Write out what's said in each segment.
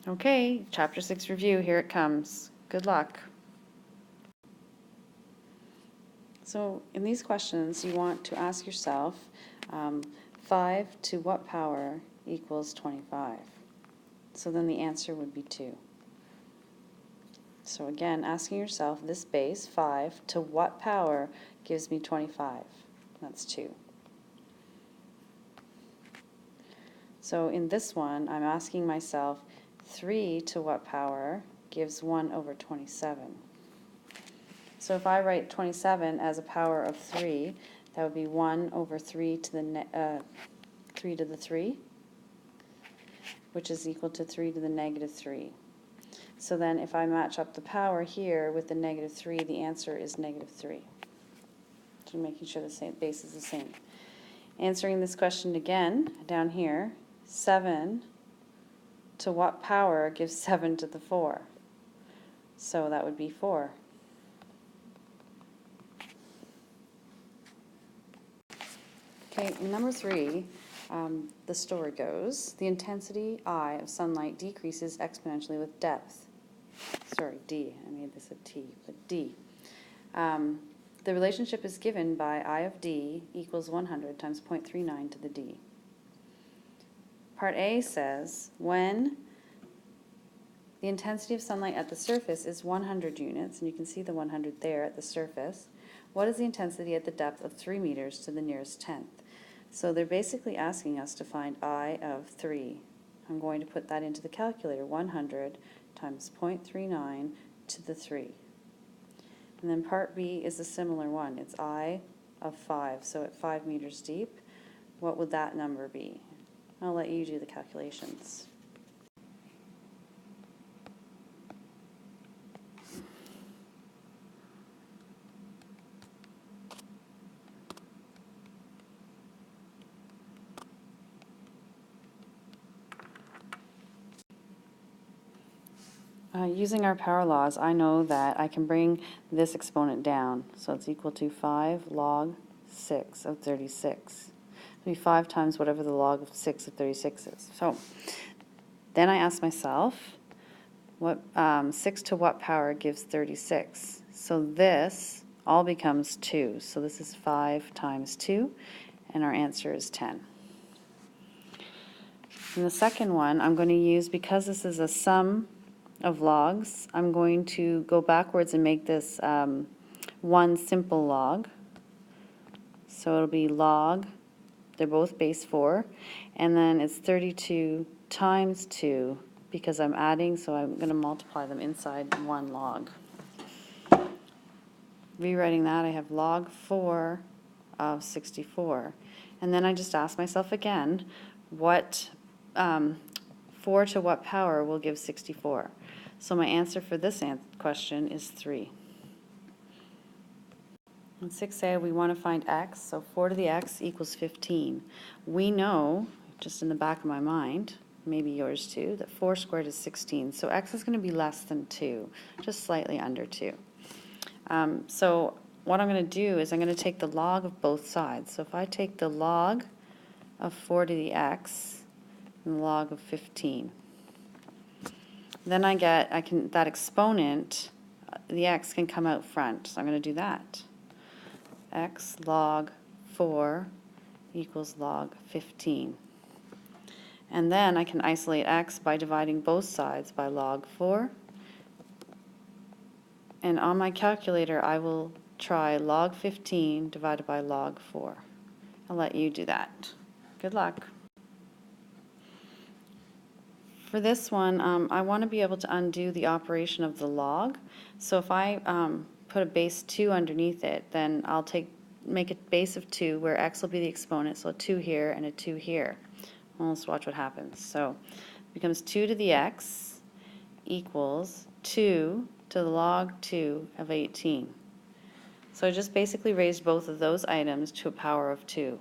Okay, Chapter 6 review, here it comes. Good luck. So in these questions, you want to ask yourself, 5 to what power equals 25? So then the answer would be 2. So again, asking yourself, this base, 5, to what power gives me 25? That's 2. So in this one, I'm asking myself, 3 to what power gives 1 over 27? So if I write 27 as a power of 3, that would be 1 over 3 to the 3 to the 3, which is equal to 3 to the negative 3. So then if I match up the power here with the negative 3, the answer is negative 3. So making sure the base is the same. Answering this question again, down here, 7 to what power gives 7 to the 4? So that would be 4. Okay, number 3, the story goes, the intensity I of sunlight decreases exponentially with depth. Sorry, D. I made this a T, but D. The relationship is given by I of D equals 100 times 0.39 to the D. Part A says, when the intensity of sunlight at the surface is 100 units, and you can see the 100 there at the surface, what is the intensity at the depth of 3 meters to the nearest tenth? So they're basically asking us to find I of 3. I'm going to put that into the calculator, 100 times 0.39 to the 3. And then part B is a similar one. It's I of 5. So at 5 meters deep, what would that number be? I'll let you do the calculations. Using our power laws, I know that I can bring this exponent down. So it's equal to 5 log 6 of 36. It'll be 5 times whatever the log of 6 of 36 is. So then I ask myself, what 6 to what power gives 36? So this all becomes 2. So this is 5 times 2, and our answer is 10. In the second one, I'm going to use, because this is a sum of logs, I'm going to go backwards and make this one simple log. So it'll be log, they're both base 4, and then it's 32 times 2, because I'm adding, so I'm going to multiply them inside one log. Rewriting that, I have log 4 of 64. And then I just ask myself again, what 4 to what power will give 64? So my answer for this question is 3. In 6a, we want to find x, so 4 to the x equals 15. We know, just in the back of my mind, maybe yours too, that 4 squared is 16. So x is going to be less than 2, just slightly under 2. So what I'm going to do is I'm going to take the log of both sides. So if I take the log of 4 to the x and the log of 15, then I get, that exponent, the x can come out front. So I'm going to do that. X log 4 equals log 15. And then I can isolate x by dividing both sides by log 4. And on my calculator, I will try log 15 divided by log 4. I'll let you do that. Good luck. For this one, I want to be able to undo the operation of the log. So if I put a base 2 underneath it, then I'll make a base of 2 where x will be the exponent, so a 2 here and a 2 here. Well, let's watch what happens. So it becomes 2 to the x equals 2 to the log 2 of 18. So I just basically raised both of those items to a power of 2.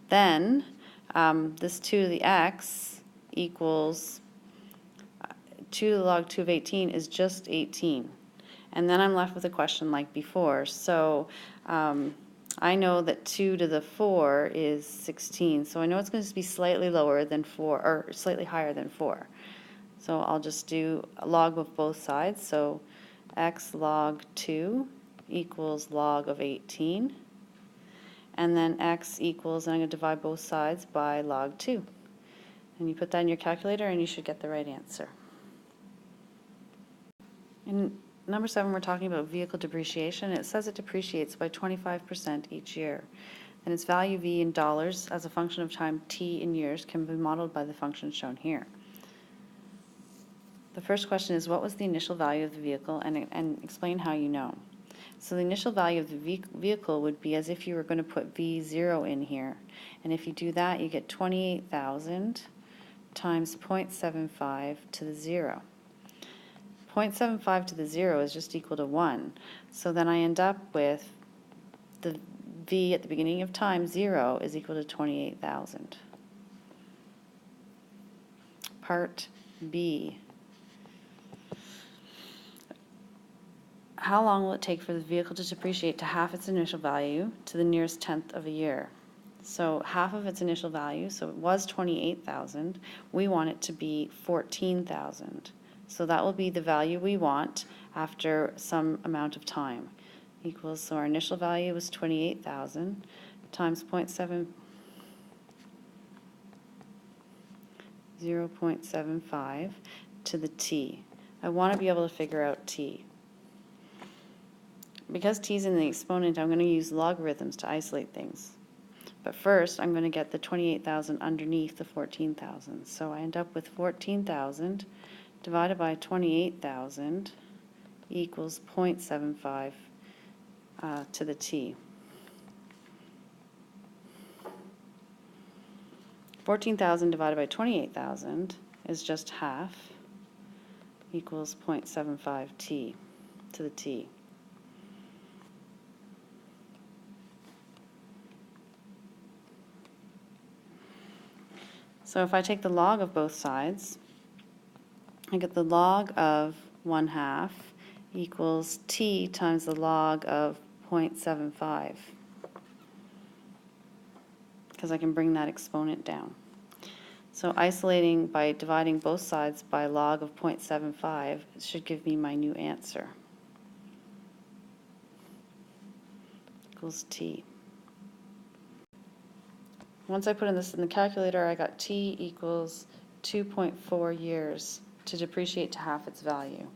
Then this 2 to the x equals 2 to the log 2 of 18 is just 18. And then I'm left with a question like before. So I know that 2 to the 4 is 16, so I know it's going to be slightly lower than 4, or slightly higher than 4. So I'll just do a log of both sides. So x log 2 equals log of 18. And then x equals, and I'm going to divide both sides by log 2. And you put that in your calculator and you should get the right answer. In number 7, we're talking about vehicle depreciation. It says it depreciates by 25% each year. And its value v in dollars as a function of time t in years can be modeled by the function shown here. The first question is, what was the initial value of the vehicle, and explain how you know. So the initial value of the vehicle would be as if you were going to put V0 in here. And if you do that, you get 28,000 times 0.75 to the 0. 0.75 to the 0 is just equal to 1. So then I end up with the V at the beginning of time, 0, is equal to 28,000. Part B. How long will it take for the vehicle to depreciate to half its initial value to the nearest tenth of a year? So half of its initial value, so it was 28,000, we want it to be 14,000. So that will be the value we want after some amount of time. Equals, so our initial value was 28,000 times 0.75 to the t. I want to be able to figure out t. Because t is in the exponent, I'm going to use logarithms to isolate things. But first, I'm going to get the 28,000 underneath the 14,000. So I end up with 14,000 divided by 28,000 equals 0.75 to the t. 14,000 divided by 28,000 is just half, equals 0.75 t to the t. So if I take the log of both sides, I get the log of 1/2 equals t times the log of 0.75, because I can bring that exponent down. So isolating by dividing both sides by log of 0.75 should give me my new answer. Equals t. Once I put in this in the calculator, I got t equals 2.4 years to depreciate to half its value.